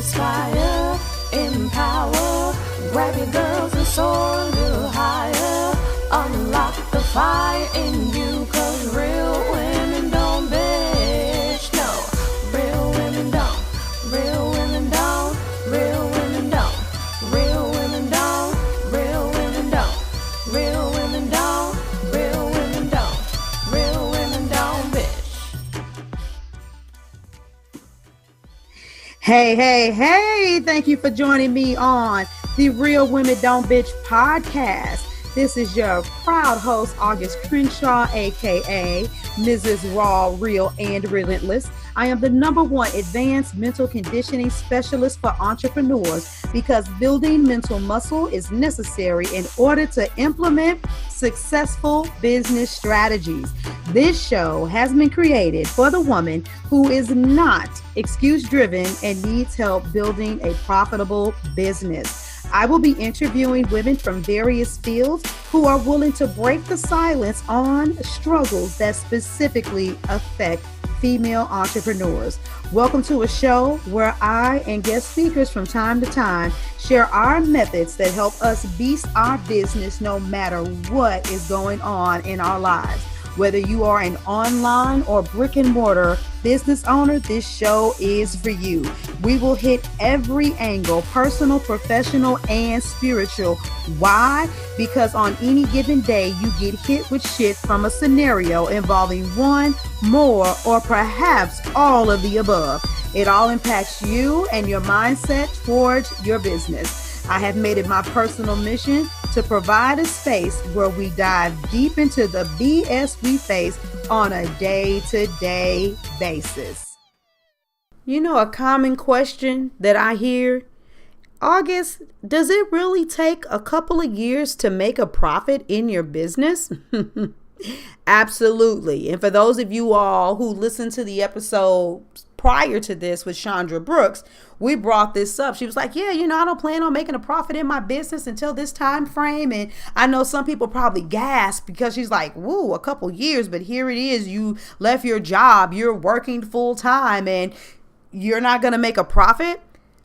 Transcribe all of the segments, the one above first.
inspire, empower, grab your girls and soar a little higher, unlock the fire in you, cause real women don't bitch, no, real women don't, real women don't, real women don't, real women don't, real women don't, real women don't, real women don't, real women don't bitch. Hey, thank you for joining me on the Real Women Don't Bitch podcast. This is your proud host, Auguste Crenshaw, aka Mrs. Raw, Real, and Relentless. I am the #1 advanced mental conditioning specialist for entrepreneurs because building mental muscle is necessary in order to implement successful business strategies. This show has been created for the woman who is not excuse-driven and needs help building a profitable business. I will be interviewing women from various fields who are willing to break the silence on struggles that specifically affect female entrepreneurs. Welcome to a show where I and guest speakers from time to time share our methods that help us beast our business no matter what is going on in our lives. Whether you are an online or brick and mortar business owner, this show is for you. We will hit every angle, personal, professional, and spiritual. Why? Because on any given day, you get hit with shit from a scenario involving one, more, or perhaps all of the above. It all impacts you and your mindset towards your business. I have made it my personal mission to provide a space where we dive deep into the BS we face on a day-to-day basis. You know, a common question that I hear, August, does it really take a couple of years to make a profit in your business? Absolutely. And for those of you all who listened to the episode prior to this with Chandra Brooks, we brought this up. She was like, yeah, I don't plan on making a profit in my business until this time frame. And I know some people probably gasp because she's like, woo, a couple years, but here it is. You left your job, you're working full time, and you're not going to make a profit.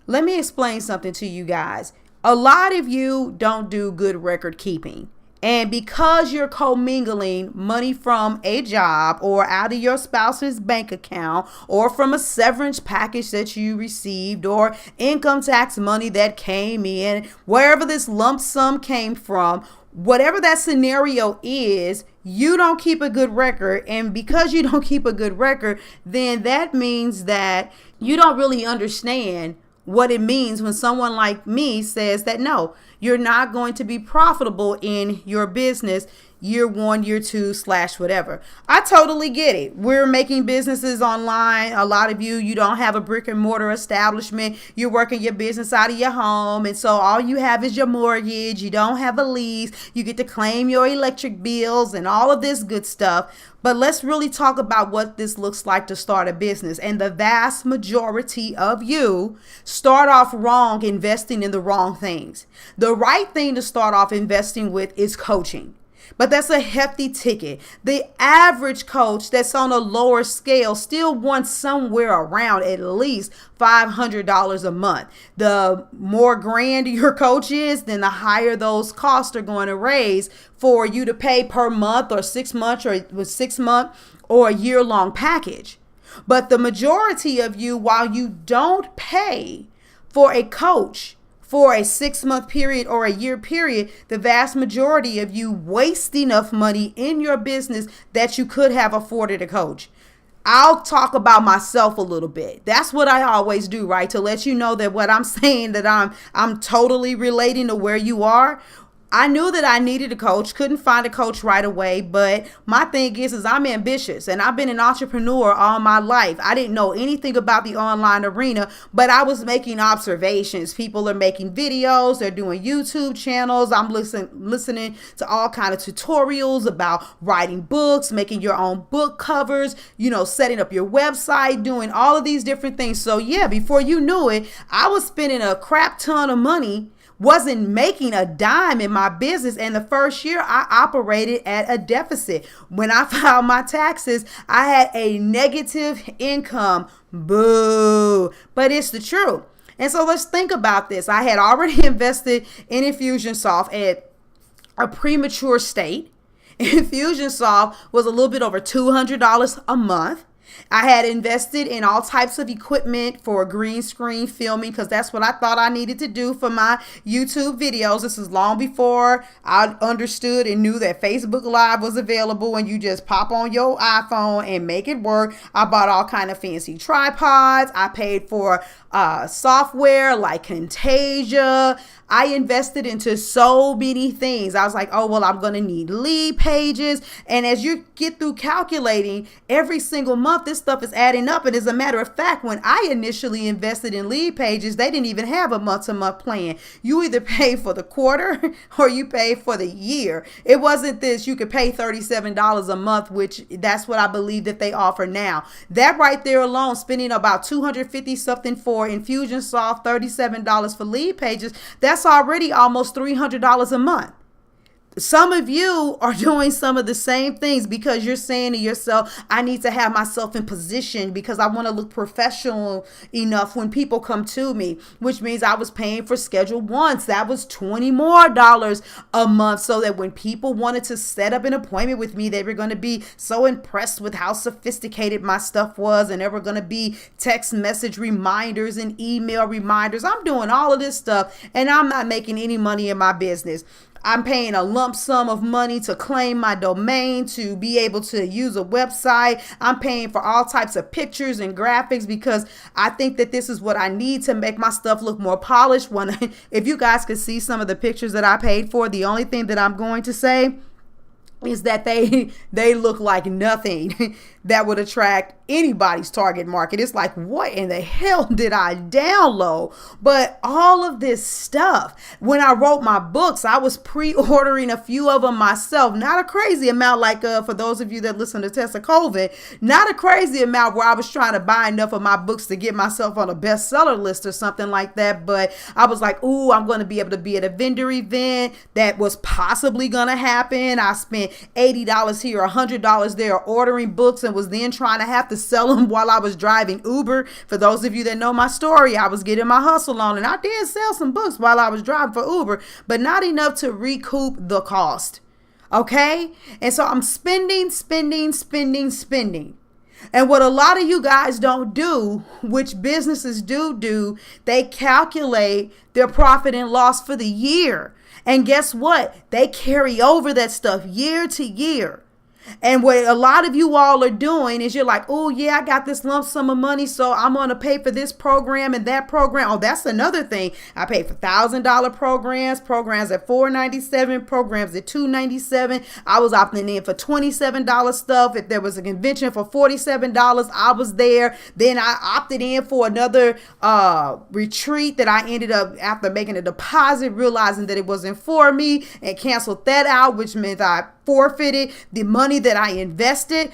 Let me explain something to you guys. A lot of you don't do good record keeping. And because you're commingling money from a job or out of your spouse's bank account or from a severance package that you received or income tax money that came in, wherever this lump sum came from, whatever that scenario is, you don't keep a good record. And because you don't keep a good record, then that means that you don't really understand what it means when someone like me says that, no, you're not going to be profitable in your business year 1, year 2 / whatever. I totally get it. We're making businesses online. A lot of you don't have a brick and mortar establishment. You're working your business out of your home. And so all you have is your mortgage. You don't have a lease. You get to claim your electric bills and all of this good stuff. But let's really talk about what this looks like to start a business. And the vast majority of you start off wrong, investing in the wrong things. The right thing to start off investing with is coaching. But that's a hefty ticket. The average coach that's on a lower scale still wants somewhere around at least $500 a month. The more grand your coach is, then the higher those costs are going to raise for you to pay per month or 6 months or 6 month or a year-long package. But the majority of you, while you don't pay for a coach for a 6-month period or a year period, the vast majority of you waste enough money in your business that you could have afforded a coach. I'll talk about myself a little bit. That's what I always do, right? To let you know that what I'm saying, that I'm totally relating to where you are. I knew that I needed a coach, couldn't find a coach right away, but my thing is I'm ambitious and I've been an entrepreneur all my life. I didn't know anything about the online arena, but I was making observations. People are making videos, they're doing YouTube channels. I'm listening to all kind of tutorials about writing books, making your own book covers, setting up your website, doing all of these different things. So yeah, before you knew it, I was spending a crap ton of money, wasn't making a dime in my business. And the first year I operated at a deficit. When I filed my taxes, I had a negative income. Boo. But it's the truth. And so let's think about this. I had already invested in Infusionsoft at a premature state. Infusionsoft was a little bit over $200 a month. I had invested in all types of equipment for green screen filming because that's what I thought I needed to do for my YouTube videos. This is long before I understood and knew that Facebook Live was available and you just pop on your iPhone and make it work. I bought all kind of fancy tripods. I paid for software like Camtasia. I invested into so many things. I was like, oh, well, I'm going to need lead pages. And as you get through calculating every single month, this stuff is adding up. And as a matter of fact, when I initially invested in lead pages, they didn't even have a month-to-month plan. You either pay for the quarter or you pay for the year. It wasn't this, you could pay $37 a month, which that's what I believe that they offer now. That right there alone, spending about $250 something for Infusionsoft, $37 for lead pages, that's already almost $300 a month. Some of you are doing some of the same things because you're saying to yourself, I need to have myself in position because I want to look professional enough when people come to me, which means I was paying for schedule once. That was $20 more a month so that when people wanted to set up an appointment with me, they were going to be so impressed with how sophisticated my stuff was. And there were going to be text message reminders and email reminders. I'm doing all of this stuff and I'm not making any money in my business. I'm paying a lump sum of money to claim my domain, to be able to use a website. I'm paying for all types of pictures and graphics because I think that this is what I need to make my stuff look more polished. If you guys could see some of the pictures that I paid for, the only thing that I'm going to say is that they look like nothing that would attract anybody's target market. It's like, what in the hell did I download? But all of this stuff, when I wrote my books, I was pre-ordering a few of them myself. Not a crazy amount like for those of you that listen to Tessa Colvin, not a crazy amount where I was trying to buy enough of my books to get myself on a bestseller list or something like that. But I was like, ooh, I'm going to be able to be at a vendor event that was possibly going to happen. I spent $80 here, $100 there ordering books and was then trying to have to sell them while I was driving Uber. For those of you that know my story, I was getting my hustle on and I did sell some books while I was driving for Uber, but not enough to recoup the cost. Okay? And so I'm spending. And what a lot of you guys don't do, which businesses do, they calculate their profit and loss for the year. And guess what? They carry over that stuff year to year. And what a lot of you all are doing is you're like, oh, yeah, I got this lump sum of money, so I'm going to pay for this program and that program. Oh, that's another thing. I paid for $1,000 programs at $497, programs at $297. I was opting in for $27 stuff. If there was a convention for $47, I was there. Then I opted in for another retreat that I ended up, after making a deposit, realizing that it wasn't for me and canceled that out, which meant I forfeited the money that I invested.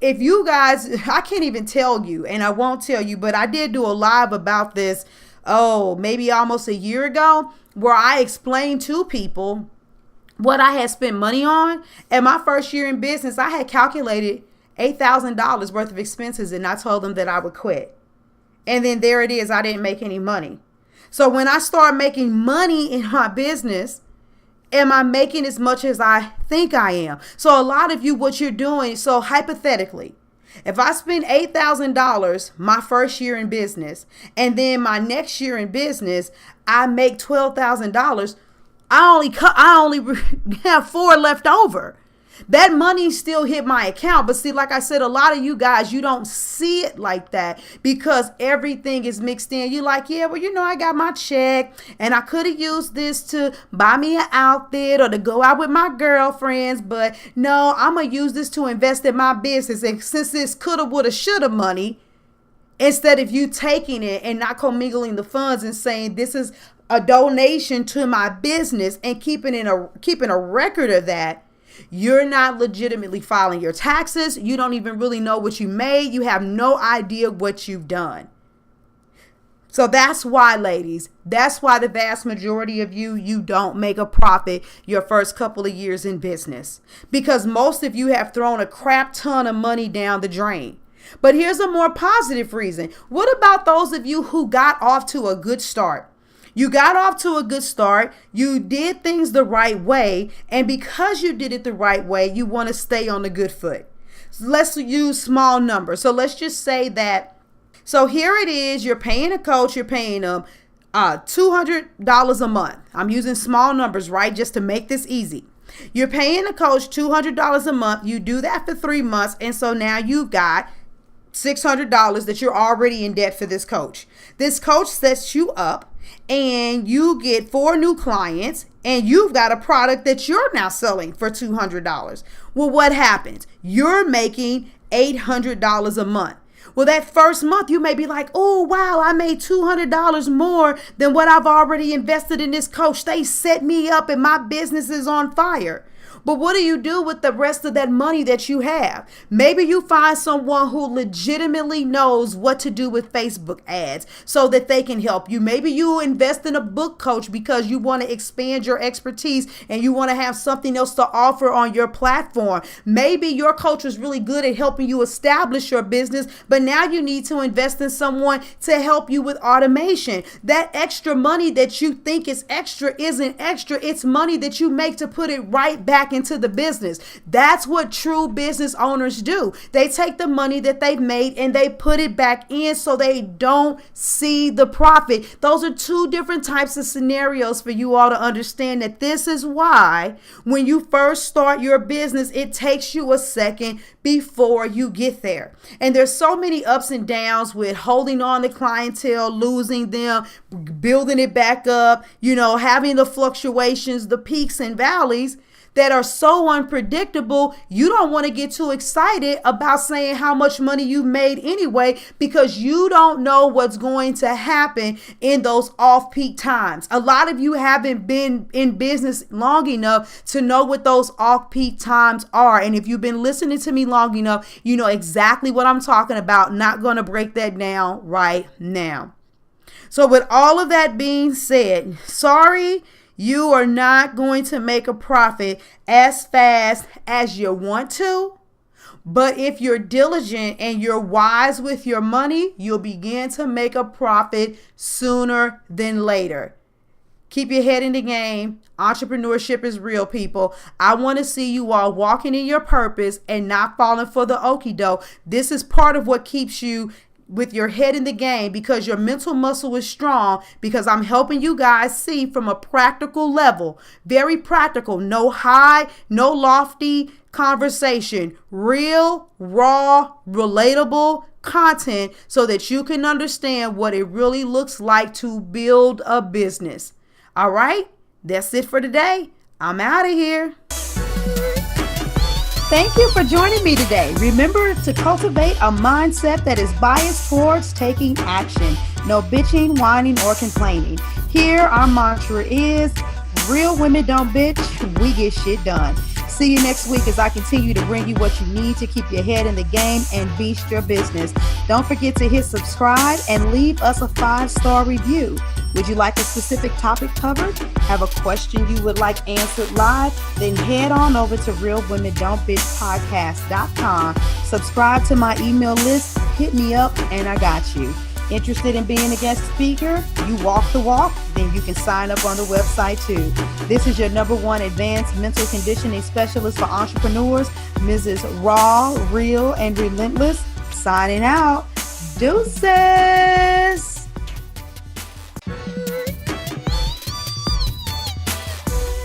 If you guys, I can't even tell you, and I won't tell you, but I did do a live about this, maybe almost a year ago, where I explained to people what I had spent money on. And my first year in business, I had calculated $8,000 worth of expenses, and I told them that I would quit. And then there it is, I didn't make any money. So when I start making money in my business, am I making as much as I think I am? So a lot of you, what you're doing, so hypothetically, if I spend $8,000 my first year in business, and then my next year in business, I make $12,000, I only have $4 left over. That money still hit my account. But see, like I said, a lot of you guys, you don't see it like that because everything is mixed in. You're like, yeah, well, I got my check and I could have used this to buy me an outfit or to go out with my girlfriends. But no, I'm going to use this to invest in my business. And since this coulda, woulda, shoulda money, instead of you taking it and not commingling the funds and saying this is a donation to my business and keeping a record of that, you're not legitimately filing your taxes. You don't even really know what you made. You have no idea what you've done. So that's why, ladies, that's why the vast majority of you don't make a profit your first couple of years in business, because most of you have thrown a crap ton of money down the drain. But here's a more positive reason. What about those of you who got off to a good start? You got off to a good start. You did things the right way. And because you did it the right way, you want to stay on the good foot. So let's use small numbers. So let's just say that. So here it is. You're paying a coach. You're paying them $200 a month. I'm using small numbers, right? Just to make this easy. You're paying a coach $200 a month. You do that for 3 months. And so now you've got $600 that you're already in debt for this coach. This coach sets you up and you get 4 new clients and you've got a product that you're now selling for $200. Well, what happens? You're making $800 a month. Well, that first month you may be like, oh, wow, I made $200 more than what I've already invested in this coach. They set me up and my business is on fire. But what do you do with the rest of that money that you have? Maybe you find someone who legitimately knows what to do with Facebook ads so that they can help you. Maybe you invest in a book coach because you want to expand your expertise and you want to have something else to offer on your platform. Maybe your coach was really good at helping you establish your business, but now you need to invest in someone to help you with automation. That extra money that you think is extra isn't extra. It's money that you make to put it right back into the business. That's what true business owners do. They take the money that they've made and they put it back in so they don't see the profit. Those are 2 different types of scenarios for you all to understand that this is why when you first start your business, it takes you a second before you get there. And there's so many ups and downs with holding on to clientele, losing them, building it back up, having the fluctuations, the peaks and valleys that are so unpredictable. You don't want to get too excited about saying how much money you made anyway, because you don't know what's going to happen in those off-peak times. A lot of you haven't been in business long enough to know what those off-peak times are. And if you've been listening to me long enough, you know exactly what I'm talking about. Not going to break that down right now. So with all of that being said, sorry, you are not going to make a profit as fast as you want to. But if you're diligent and you're wise with your money, you'll begin to make a profit sooner than later. Keep your head in the game. Entrepreneurship is real, people. I want to see you all walking in your purpose and not falling for the okie doke. This is part of what keeps you with your head in the game, because your mental muscle is strong, because I'm helping you guys see from a practical level, very practical, no high, no lofty conversation, real, raw, relatable content so that you can understand what it really looks like to build a business. All right, that's it for today. I'm out of here. Thank you for joining me today. Remember to cultivate a mindset that is biased towards taking action. No bitching, whining, or complaining. Here, our mantra is, real women don't bitch, we get shit done. See you next week as I continue to bring you what you need to keep your head in the game and beast your business. Don't forget to hit subscribe and leave us a 5-star review. Would you like a specific topic covered? Have a question you would like answered live? Then head on over to realwomendon'tbitchpodcast.com. Subscribe to my email list, hit me up, and I got you. Interested in being a guest speaker? You walk the walk? Then you can sign up on the website too. This is your #1 advanced mental conditioning specialist for entrepreneurs, Mrs. Raw, Real, and Relentless. Signing out. Deuces.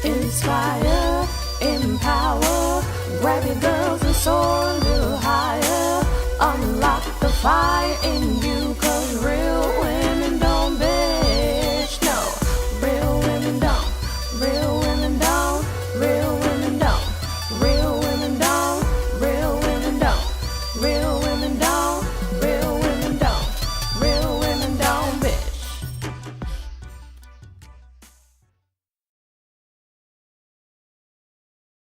Inspire, empower, grab your girls and soar a little higher. Unlock the fire in you.